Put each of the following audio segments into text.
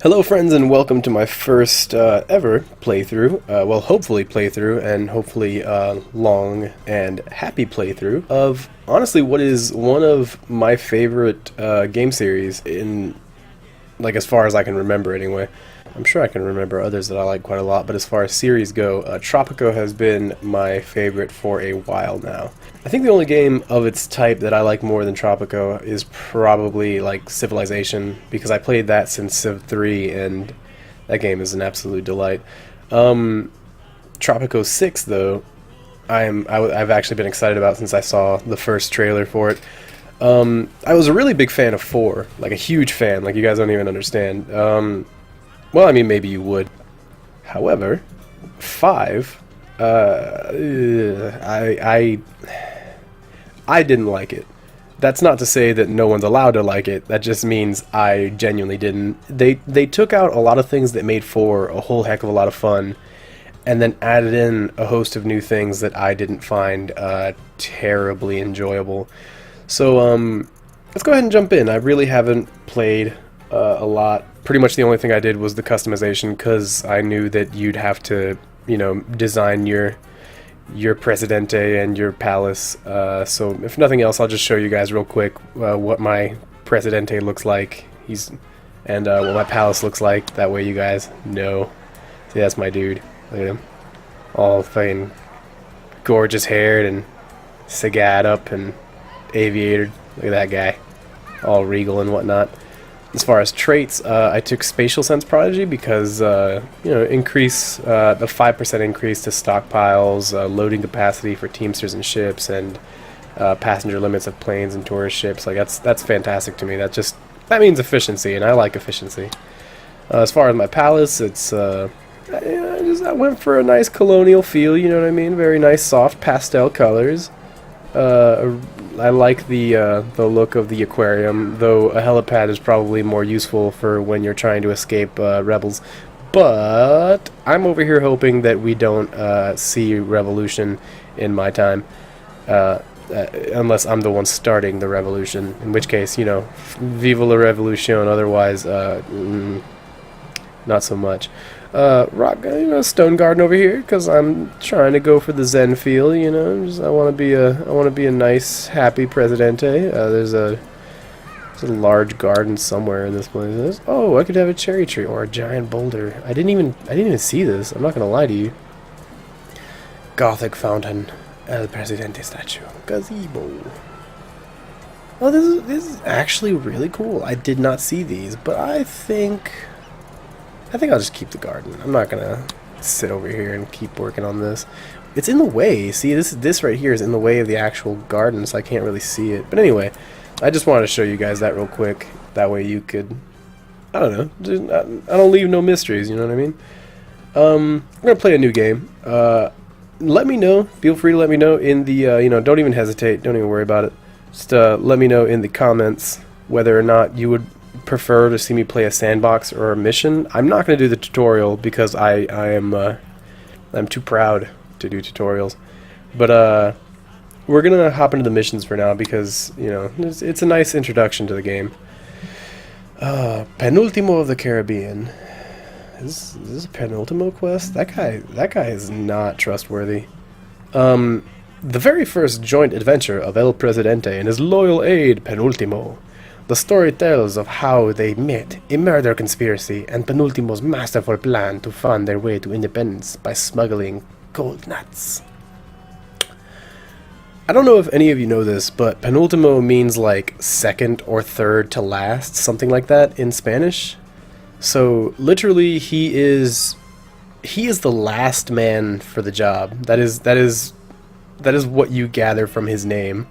Hello friends and welcome to my first ever playthrough, well hopefully playthrough and hopefully long and happy playthrough of honestly what is one of my favorite game series in, like, as far as I can remember anyway. I'm sure I can remember others that I like quite a lot, but as far as series go, Tropico has been my favorite for a while now. I think the only game of its type that I like more than Tropico is probably like Civilization, because I played that since Civ 3 and that game is an absolute delight. Tropico 6 though, I've actually been excited about since I saw the first trailer for it. I was a really big fan of 4, like a huge fan, like you guys don't even understand. Well, I mean, maybe you would. However, 5, I didn't like it. That's not to say that no one's allowed to like it. That just means I genuinely didn't. They took out a lot of things that made 4 a whole heck of a lot of fun, and then added in a host of new things that I didn't find terribly enjoyable. So, let's go ahead and jump in. I really haven't played a lot. Pretty much the only thing I did was the customization, because I knew that you'd have to, you know, design your Presidente and your palace. So if nothing else, I'll just show you guys real quick what my Presidente looks like. And what my palace looks like. That way you guys know. See, that's my dude. Look at him. All fucking gorgeous haired and cigar up and aviated. Look at that guy. All regal and whatnot. As far as traits, I took Spatial Sense Prodigy because, you know, increase, the 5% increase to stockpiles, loading capacity for Teamsters and ships, and passenger limits of planes and tourist ships. Like, that's fantastic to me. That means efficiency, and I like efficiency. As far as my palace, it's, I went for a nice colonial feel, you know what I mean? Very nice, soft pastel colors. I like the look of the aquarium, though a helipad is probably more useful for when you're trying to escape rebels. But I'm over here hoping that we don't see revolution in my time, unless I'm the one starting the revolution, in which case, you know, viva la revolution, otherwise, not so much. Rock, you know, Stone Garden over here, because I'm trying to go for the Zen feel, you know. I want to be a nice, happy Presidente. There's a large garden somewhere in this place. Oh, I could have a cherry tree or a giant boulder. I didn't even see this. I'm not gonna lie to you. Gothic fountain, El Presidente statue, gazebo. Oh, this is actually really cool. I did not see these, but I think I'll just keep the garden. I'm not gonna sit over here and keep working on this. It's in the way. See, this right here is in the way of the actual garden, so I can't really see it. But anyway, I just wanted to show you guys that real quick. That way you could, I don't know, I don't leave no mysteries, you know what I mean? I'm gonna play a new game. Let me know. Feel free to let me know in the, you know, don't even hesitate. Don't even worry about it. Just let me know in the comments whether or not you would prefer to see me play a sandbox or a mission. I'm not going to do the tutorial because I'm too proud to do tutorials. But we're going to hop into the missions for now because, you know, it's a nice introduction to the game. Penultimo of the Caribbean. Is this a penultimo quest? That guy is not trustworthy. The very first joint adventure of El Presidente and his loyal aide Penultimo. The story tells of how they met, a murder conspiracy, and Penultimo's masterful plan to fund their way to independence by smuggling gold nuts. I don't know if any of you know this, but Penultimo means like second or third to last, something like that in Spanish. So literally he is the last man for the job. That is what you gather from his name.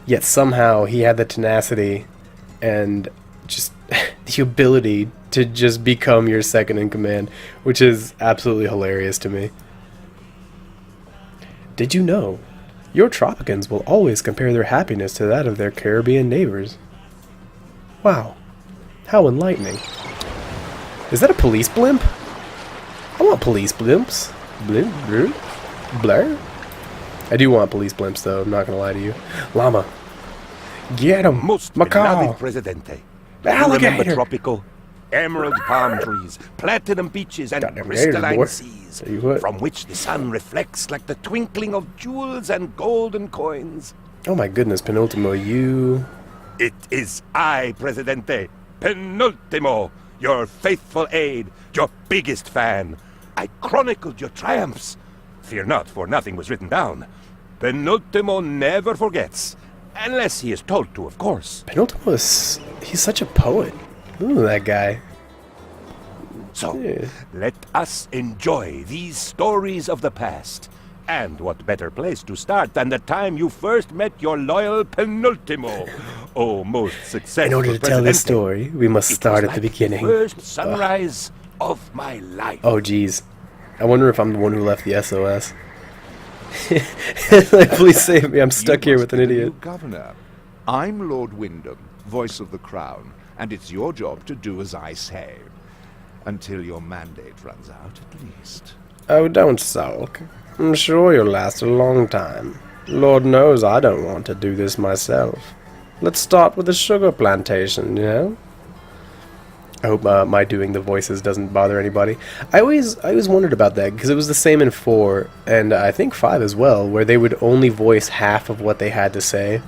Yet somehow he had the tenacity and just the ability to just become your second in command, which is absolutely hilarious to me. Did you know your Tropicans will always compare their happiness to that of their Caribbean neighbors? Wow, how enlightening. Is that a police blimp? I want police blimps. Blimp, blur. I do want police blimps though, I'm not gonna lie to you. Llama. Get him! Most Macaw! beloved Presidente. Alligator! You remember Tropico? Emerald palm trees, platinum beaches, and Goddamn crystalline boy. seas, Tell you what. from which the sun reflects like the twinkling of jewels and golden coins. Oh my goodness, Penultimo, you... It is I, Presidente, Penultimo, your faithful aide, your biggest fan. I chronicled your triumphs. Fear not, for nothing was written down. Penultimo never forgets, unless he is told to, of course. Penultimo is... he's such a poet. Ooh, that guy. So, Yeah. let us enjoy these stories of the past. And what better place to start than the time you first met your loyal Penultimo? Oh, most successful In order to tell this Presidente. story, we must It start was at the like beginning. First sunrise of my life. Oh, jeez. I wonder if I'm the one who left the SOS. Like, please save me. I'm stuck You here must with an be the new idiot. governor. I'm Lord Wyndham, voice of the crown, and it's your job to do as I say. Until your mandate runs out, at least. Oh, don't sulk. I'm sure you'll last a long time. Lord knows I don't want to do this myself. Let's start with the sugar plantation, yeah? I hope my doing the voices doesn't bother anybody. I always wondered about that, because it was the same in 4, and I think 5 as well, where they would only voice half of what they had to say.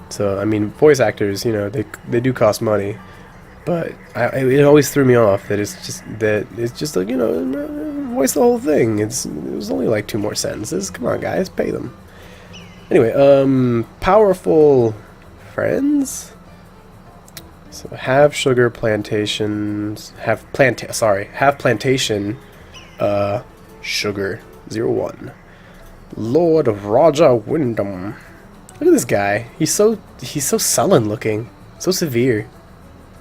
So, I mean, voice actors, you know, they do cost money. But it always threw me off that it's just like, you know, voice the whole thing. It was only like 2 more sentences. Come on, guys, pay them. Anyway, powerful friends. So have sugar plantations. Have plantation. Sugar 01. Lord Roger Wyndham. Look at this guy. He's so sullen looking, so severe.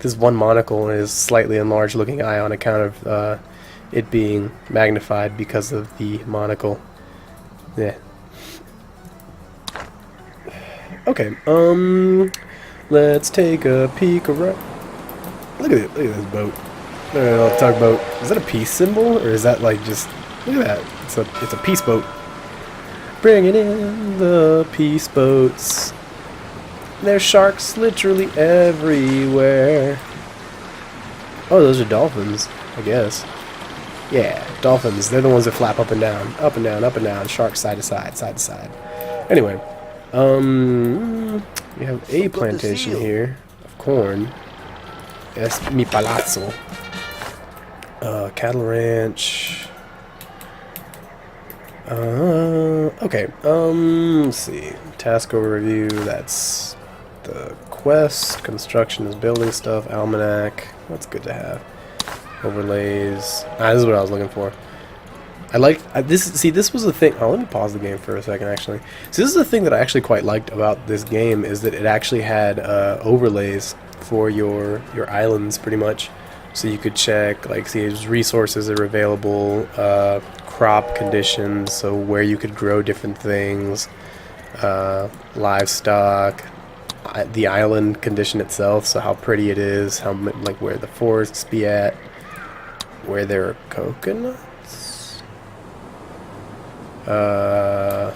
This one monocle and his slightly enlarged looking eye on account of it being magnified because of the monocle. Yeah. Okay, let's take a peek around. Look at it, look at this boat. Little tugboat. Is that a peace symbol, or is that like just... Look at that, it's a peace boat. Bringing in the peace boats. There's sharks literally everywhere. Oh, those are dolphins, I guess. Yeah, dolphins. They're the ones that flap up and down, up and down, up and down. Sharks side to side, side to side. Anyway, we have a plantation here of corn. Es mi palazzo. Cattle ranch. Okay, let's see. Task overview, that's the quest. Construction is building stuff. Almanac, that's good to have. Overlays. This is what I was looking for. I like this. See, this was the thing. Oh, let me pause the game for a second, actually. So this is the thing that I actually quite liked about this game, is that it actually had overlays for your islands, pretty much. So you could check, like, see, resources are available, crop conditions, so where you could grow different things, livestock, the island condition itself, so how pretty it is, how like where the forests be at, where there are coconuts. Oh,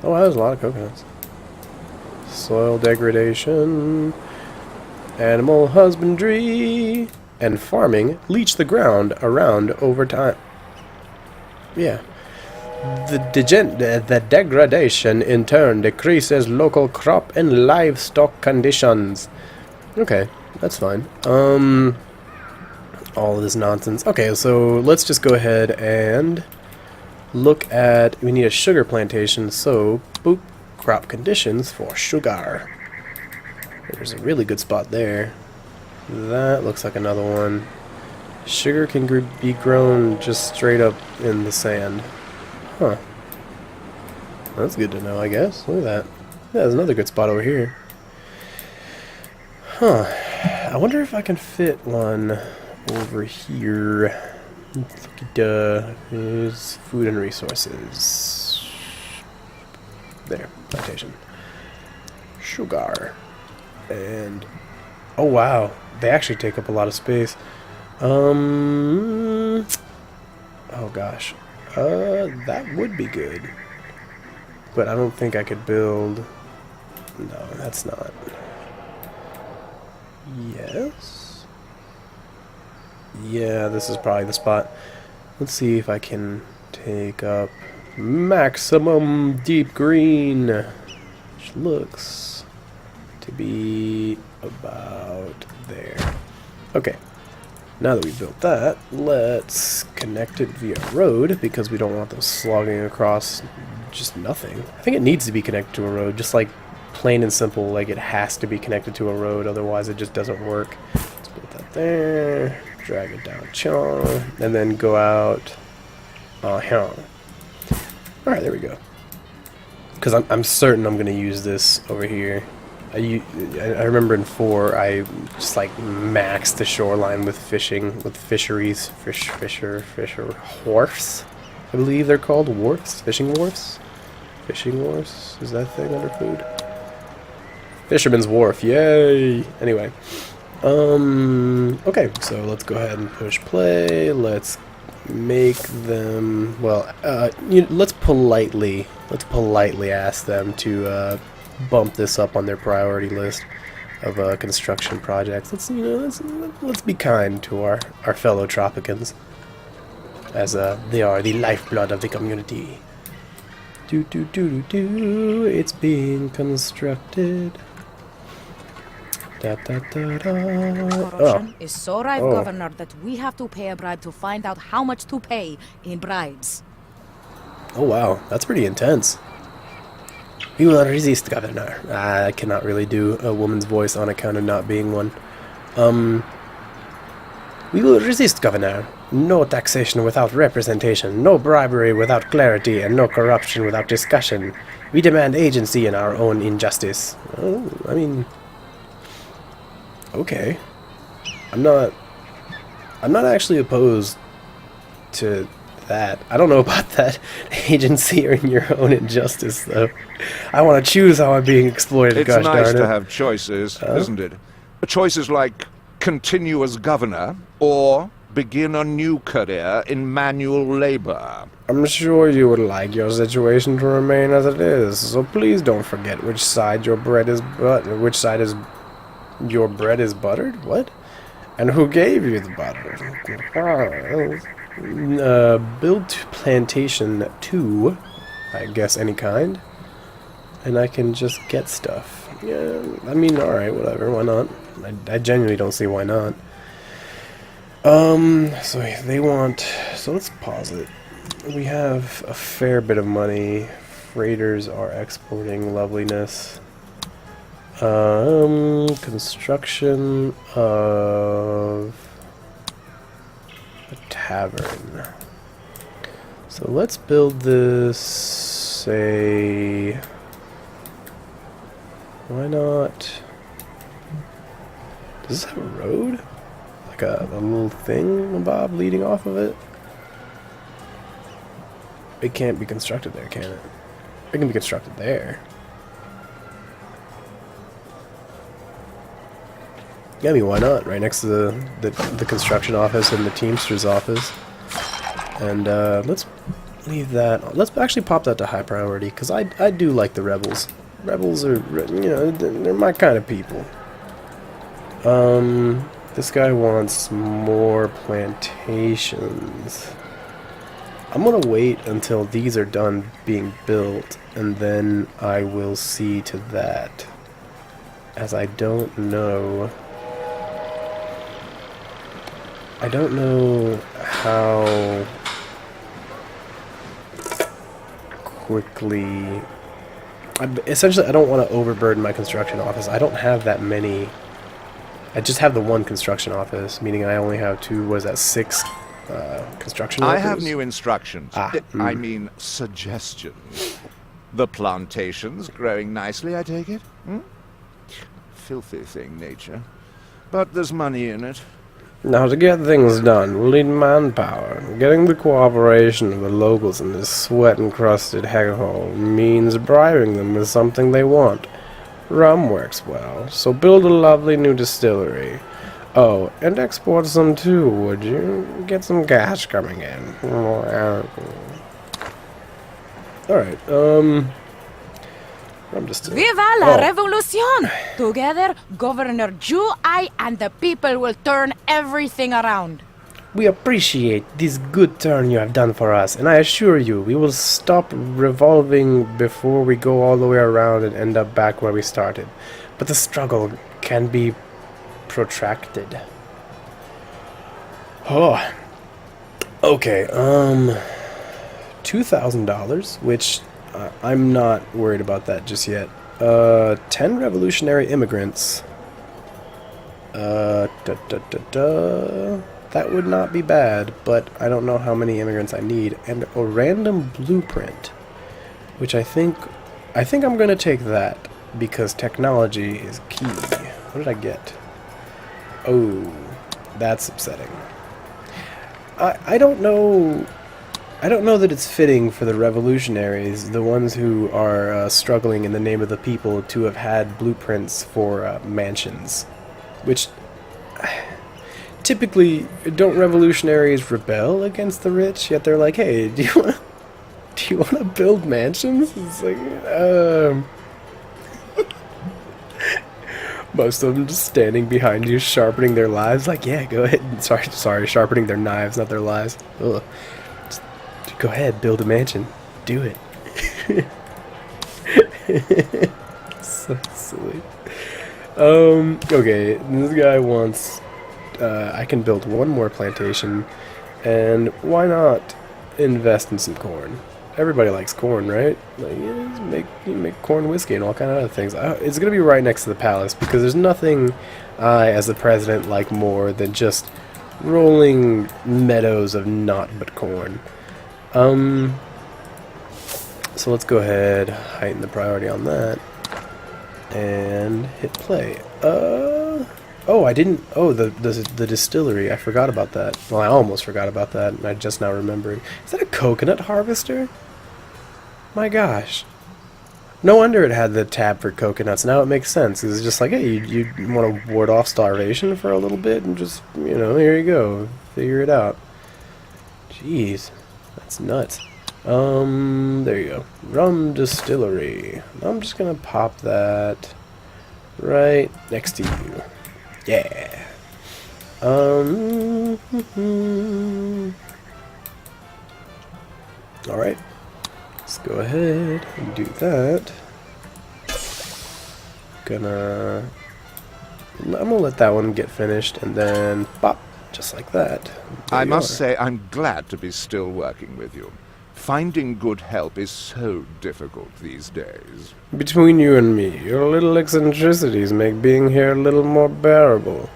wow, there's a lot of coconuts. Soil degradation. Animal husbandry and farming leach the ground around over time. Yeah. The degradation in turn decreases local crop and livestock conditions. Okay, that's fine. All of this nonsense. Okay, so let's just go ahead and look at... We need a sugar plantation, so boop, crop conditions for sugar. There's a really good spot there. That looks like another one. Sugar can be grown just straight up in the sand. Huh. That's good to know, I guess. Look at that. Yeah, there's another good spot over here. Huh. I wonder if I can fit one over here. Here's food and resources. There. Plantation. Sugar. And oh wow, they actually take up a lot of space. Oh gosh, that would be good, but I don't think I could build. No, that's not. Yes. Yeah, this is probably the spot. Let's see if I can take up maximum deep green, which looks to be about there. Okay, now that we've built that, let's connect it via road, because we don't want them slogging across just nothing. I think it needs to be connected to a road, just like plain and simple, like it has to be connected to a road, otherwise it just doesn't work. Let's put that there, drag it down, and then go out. Here. Alright, there we go. Because I'm certain I'm going to use this over here. I remember in 4, I just like maxed the shoreline with fishing, with fisheries, fisher wharfs, I believe they're called, wharfs, fishing wharfs, is that thing under food? Fisherman's Wharf, yay! Anyway, okay, so let's go ahead and push play. Let's make them, well, let's politely ask them to bump this up on their priority list of construction projects. Let's be kind to our fellow Tropicans, as they are the lifeblood of the community. It's being constructed. Corruption is so rife, Governor, that we have to pay a bribe to find out how much to pay in bribes. Oh wow, that's pretty intense. We will resist, Governor. I cannot really do a woman's voice on account of not being one. We will resist, Governor. No taxation without representation, no bribery without clarity, and no corruption without discussion. We demand agency in our own injustice. Oh, I mean, okay. I'm not actually opposed to that. I don't know about that agency or in your own injustice, though. I want to choose how I'm being exploited, It's gosh nice darn it. to have choices, isn't it? Choices like continue as governor or begin a new career in manual labor. I'm sure you would like your situation to remain as it is, so please don't forget which side your bread is your bread is buttered? What? And who gave you the butter? Build plantation 2, I guess any kind, and I can just get stuff. Yeah, I mean, alright, whatever, why not? I genuinely don't see why not. So they want, so let's pause it. We have a fair bit of money. Freighters are exporting loveliness. Construction of a tavern. So let's build this, say, why not, does this have a road? Like a little thing, Bob, leading off of it? It can't be constructed there, can it? It can be constructed there. Yeah, I mean, why not? Right next to the construction office and the Teamster's office. And let's leave that. Let's actually pop that to high priority, because I do like the rebels. Rebels are, you know, they're my kind of people. This guy wants more plantations. I'm gonna wait until these are done being built, and then I will see to that, as I don't know how quickly. Essentially, I don't want to overburden my construction office. I don't have that many. I just have the one construction office, meaning I only have 6 construction workers. I have new instructions. I mean, suggestions. The plantation's growing nicely, I take it? Filthy thing, nature. But there's money in it. Now, to get things done, we'll need manpower. Getting the cooperation of the locals in this sweat-encrusted hellhole means bribing them with something they want. Rum works well, so build a lovely new distillery. Oh, and export some too, would you? Get some cash coming in. Alright, I'm just... Viva la revolution! Together, Governor Ju, I, and the people will turn everything around. We appreciate this good turn you have done for us, and I assure you, we will stop revolving before we go all the way around and end up back where we started. But the struggle can be protracted. Oh. Okay, $2,000, which I'm not worried about that just yet. 10 revolutionary immigrants. That would not be bad, but I don't know how many immigrants I need. And a random blueprint, which I think I'm gonna take that because technology is key. What did I get? Oh, that's upsetting. I don't know. I don't know that it's fitting for the revolutionaries, the ones who are struggling in the name of the people, to have had blueprints for mansions, which. Typically, don't revolutionaries rebel against the rich? Yet they're like, hey, do you want to build mansions? It's like, most of them just standing behind you, sharpening their lives. Like, yeah, go ahead. Sorry, sharpening their knives, not their lives. Ugh. Just go ahead, build a mansion. Do it. So silly. Okay, this guy wants. I can build one more plantation, and why not invest in some corn? Everybody likes corn, right? Like, yeah, you make corn whiskey and all kind of other things. It's gonna be right next to the palace because there's nothing I, as the president, like more than just rolling meadows of naught but corn. So let's go ahead, heighten the priority on that, and hit play. Oh, I didn't. Oh, the distillery. I forgot about that. Well, I almost forgot about that, and I just now remembered. Is that a coconut harvester? My gosh. No wonder it had the tab for coconuts. Now it makes sense. It's just like, hey, you want to ward off starvation for a little bit, and just, here you go. Figure it out. Jeez, that's nuts. There you go. Rum distillery. I'm just gonna pop that right next to you. Yeah. Alright. Let's go ahead and do that. I'm gonna let that one get finished and then pop, just like that. I must say I'm glad to be still working with you. Finding good help is so difficult these days. Between you and me, your little eccentricities make being here a little more bearable.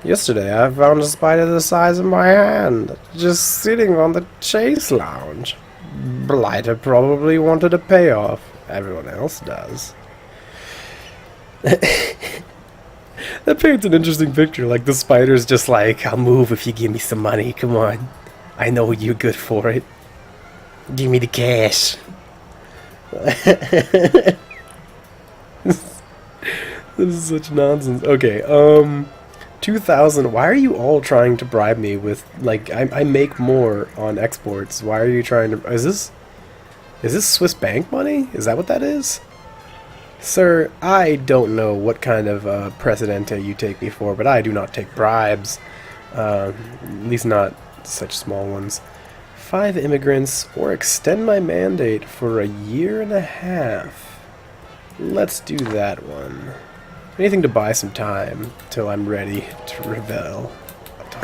Yesterday I found a spider the size of my hand, just sitting on the chase lounge. Blighter probably wanted a payoff. Everyone else does. That paints an interesting picture. Like, the spider's just like, I'll move if you give me some money. Come on. I know you're good for it. Give me the cash. This is such nonsense. Okay, 2,000. Why are you all trying to bribe me with, like, I make more on exports. Why are you trying to... Is this Swiss bank money? Is that what that is? Sir, I don't know what kind of precedente you take me for, but I do not take bribes. At least not such small ones. 5 immigrants, or extend my mandate for a year and a half. Let's do that one. Anything to buy some time till I'm ready to rebel.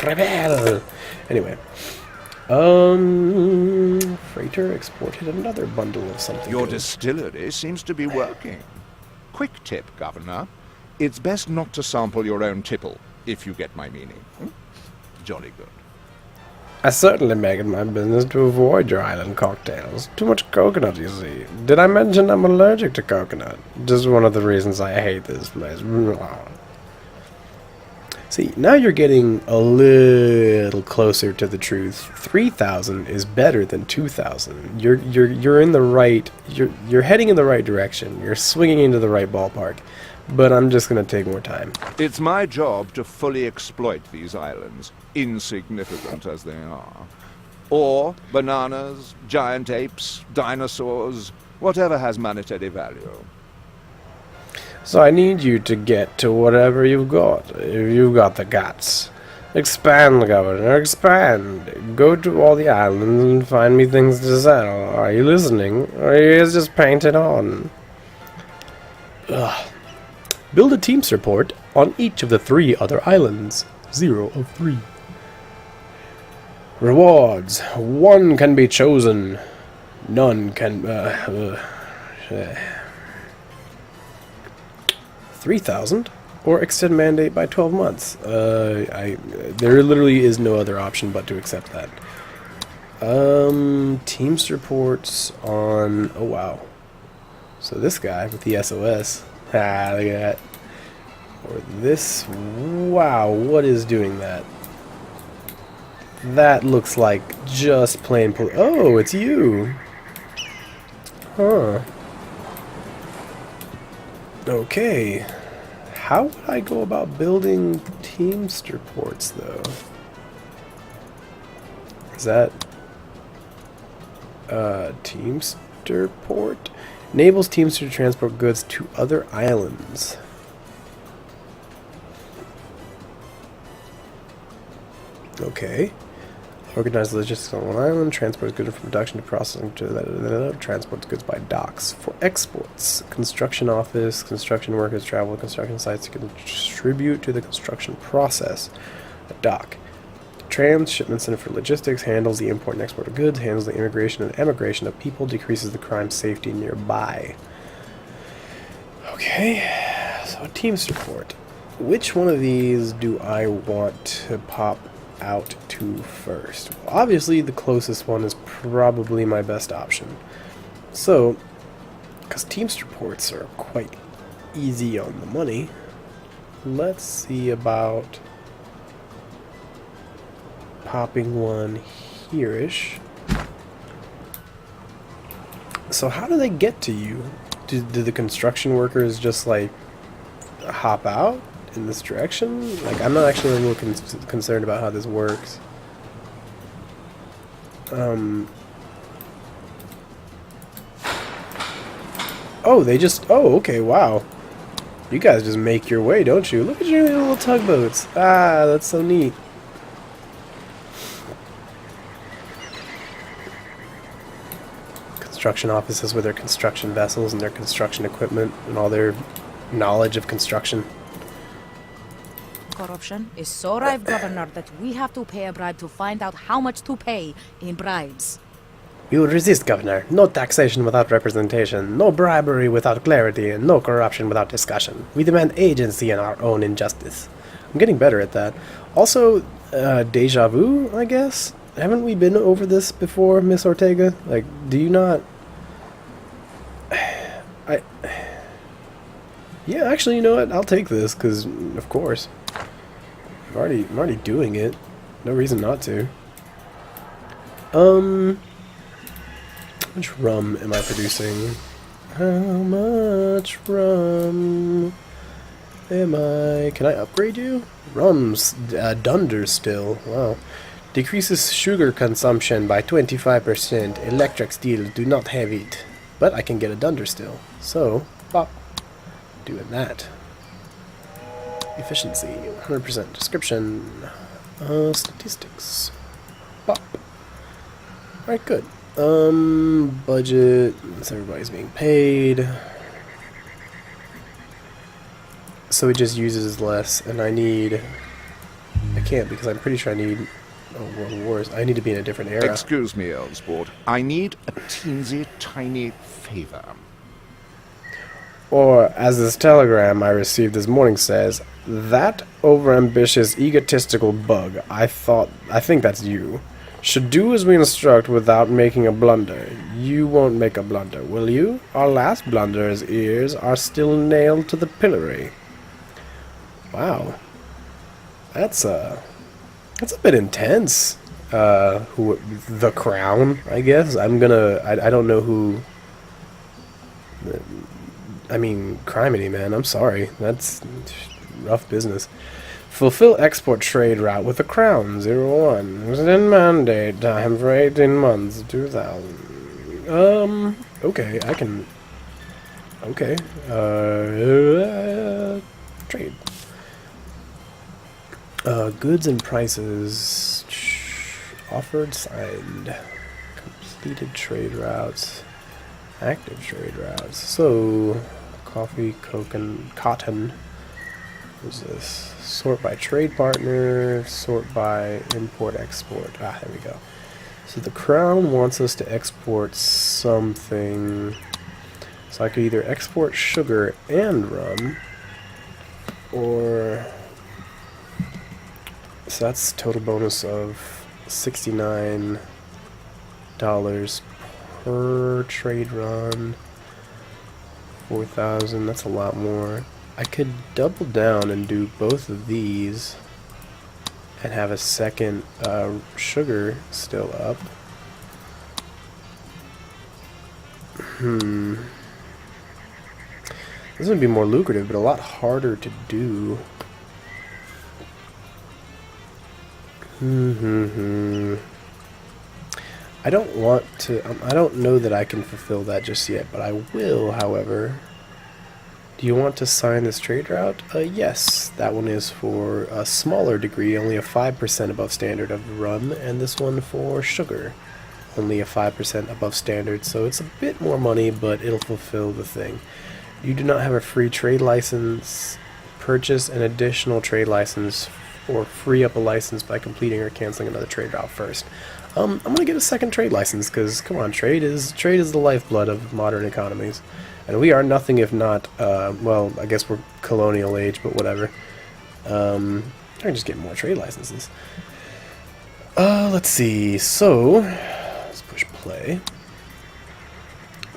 Rebel! Anyway. Freighter exported another bundle of something. Your distillery seems to be working. Quick tip, Governor. It's best not to sample your own tipple, if you get my meaning. Jolly good. I certainly make it my business to avoid your island cocktails. Too much coconut, you see. Did I mention I'm allergic to coconut? Just one of the reasons I hate this place. See, now you're getting a little closer to the truth. 3,000 is better than 2,000. You're in the right. You're heading in the right direction. You're swinging into the right ballpark. But I'm just gonna take more time. It's my job to fully exploit these islands, insignificant as they are. Or bananas, giant apes, dinosaurs, whatever has monetary value. So I need you to get to whatever you've got, if you've got the guts. Expand, Governor, expand. Go to all the islands and find me things to sell. Are you listening? Or are you just painted on? Ugh. Build a Teamster port on each of the 3 other islands. 0 of 3. Rewards. 1 can be chosen. None can... 3,000? Or extend mandate by 12 months. There literally is no other option but to accept that. Teamster ports on... Oh, wow. So this guy with the SOS... Ah, look at that. Or this... Wow, what is doing that? That looks like just plain... Oh, it's you! Huh. Okay. How would I go about building Teamster ports, though? Is that... Teamster port? Enables Teamster to transport goods to other islands. Okay. Organize logistics on one island, transports goods from production to processing to transports goods by docks. For exports, construction office, construction workers travel to construction sites to contribute to the construction process. A dock. Transshipment center for logistics, handles the import and export of goods, handles the immigration and emigration of people, decreases the crime safety nearby. Okay, so a Teamster port. Which one of these do I want to pop out to first? Well, obviously the closest one is probably my best option. So, because Teamster ports are quite easy on the money, let's see about popping one here-ish. So how do they get to you? Do the construction workers just like hop out in this direction? Like, I'm not actually a little concerned about how this works. Oh, they just... Oh, okay, wow. You guys just make your way, don't you? Look at your little tugboats. Ah, that's so neat. Construction offices with their construction vessels and their construction equipment and all their knowledge of construction. Corruption is so rife, Governor, that we have to pay a bribe to find out how much to pay in bribes. We will resist, Governor. No taxation without representation, no bribery without clarity, and no corruption without discussion. We demand agency in our own injustice. I'm getting better at that. Also, deja vu, I guess? Haven't we been over this before, Miss Ortega? Like, do you not... Yeah, actually, you know what? I'll take this, because, of course. I'm already doing it. No reason not to. How much rum am I producing? How much rum am I... Can I upgrade you? Rum's dunder still. Wow. Decreases sugar consumption by 25%. Electric steel do not have it. But I can get a dunder still. So, pop. Doing that. Efficiency, 100%. Description. Statistics. Pop. Alright, good. Budget. So everybody's being paid. So it just uses less, and I need... I can't because I'm pretty sure I need... Oh, World Wars. I need to be in a different era. Excuse me, old sport. I need a teensy tiny favor. Or, as this telegram I received this morning says, that overambitious, egotistical bug, I think that's you, should do as we instruct without making a blunder. You won't make a blunder, will you? Our last blunder's ears are still nailed to the pillory. Wow. That's a bit intense. The Crown, I guess. I don't know who... I mean, criminy, man. I'm sorry. That's rough business. Fulfill export trade route with the Crown. 01. Extend mandate time for 18 months. 2000. Okay. I can... Okay. Trade. Goods and prices. Offered, signed. Completed trade routes. Active trade routes. So, coffee, coke, and cotton. What's this? Sort by trade partner, sort by import-export. Ah, there we go. So the Crown wants us to export something. So I could either export sugar and rum, or... So that's total bonus of $69 per trade run. 4,000, that's a lot more. I could double down and do both of these and have a second sugar still up. This would be more lucrative, but a lot harder to do. I don't want to, I don't know that I can fulfill that just yet, but I will, however. Do you want to sign this trade route? Yes, that one is for a smaller degree, only a 5% above standard of rum, and this one for sugar, only a 5% above standard, so it's a bit more money, but it'll fulfill the thing. You do not have a free trade license. Purchase an additional trade license or free up a license by completing or canceling another trade route first. I'm gonna get a second trade license, because come on, trade is the lifeblood of modern economies. And we are nothing if not, well, I guess we're colonial age, but whatever. I can just get more trade licenses. Let's see. So, let's push play.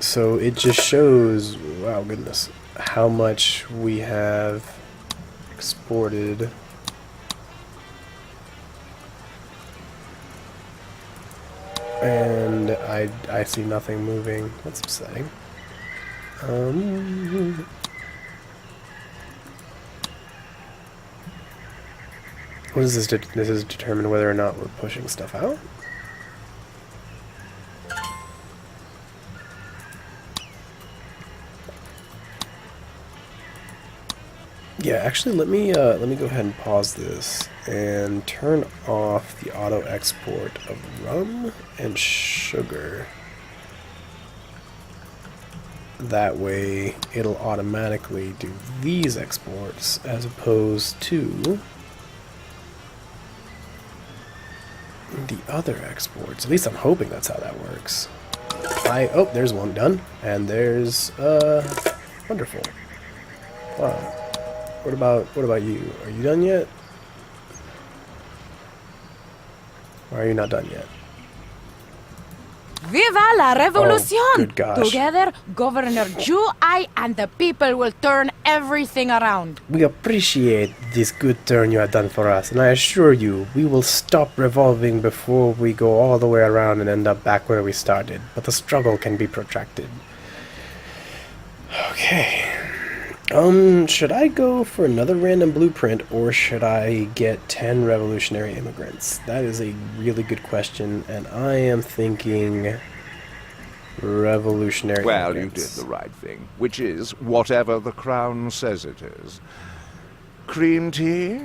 So it just shows, wow, goodness, how much we have exported. And I see nothing moving. That's upsetting. What is this? This is determine whether or not we're pushing stuff out. Yeah, actually, let me go ahead and pause this and turn off the auto export of rum and sugar. That way, it'll automatically do these exports as opposed to the other exports. At least I'm hoping that's how that works. Oh, there's one done, and there's wonderful. Wow. What about you? Are you done yet? Or are you not done yet? Viva la revolution! Oh, good gosh. Together, Governor Ju, I, and the people will turn everything around. We appreciate this good turn you have done for us, and I assure you, we will stop revolving before we go all the way around and end up back where we started. But the struggle can be protracted. Okay. Should I go for another random blueprint, or should I get 10 revolutionary immigrants? That is a really good question, and I am thinking revolutionary Well, you immigrants. did the right thing, which is whatever the Crown says it is. Cream tea?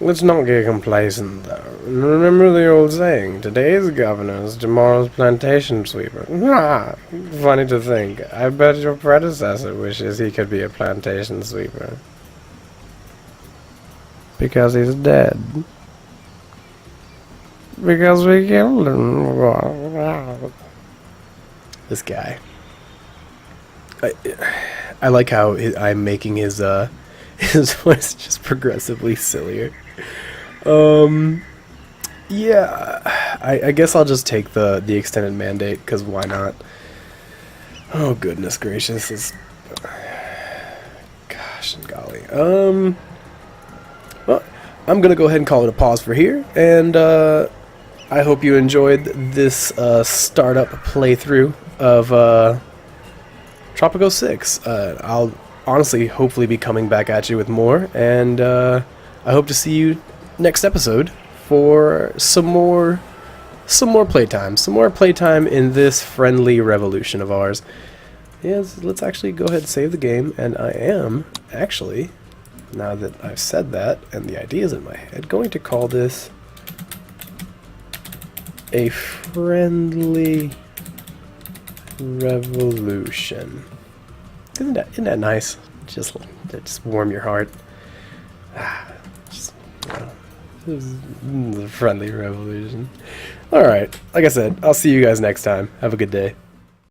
Let's not get complacent, though. Remember the old saying, today's governor is tomorrow's plantation sweeper. Ah, funny to think. I bet your predecessor wishes he could be a plantation sweeper. Because he's dead. Because we killed him. This guy. I like how I'm making his voice just progressively sillier. Yeah, I guess I'll just take the extended mandate, because why not? Oh, goodness gracious. Gosh and golly. Well, I'm gonna go ahead and call it a pause for here, and I hope you enjoyed this startup playthrough of Tropico 6. I'll honestly hopefully be coming back at you with more, and I hope to see you next episode for some more playtime in this friendly revolution of ours. Yes, let's actually go ahead and save the game, and I am actually now that I've said that and the idea's in my head, going to call this a friendly revolution. Isn't that nice? Just warm your heart. Just, you know, the friendly revolution. Alright, like I said, I'll see you guys next time. Have a good day.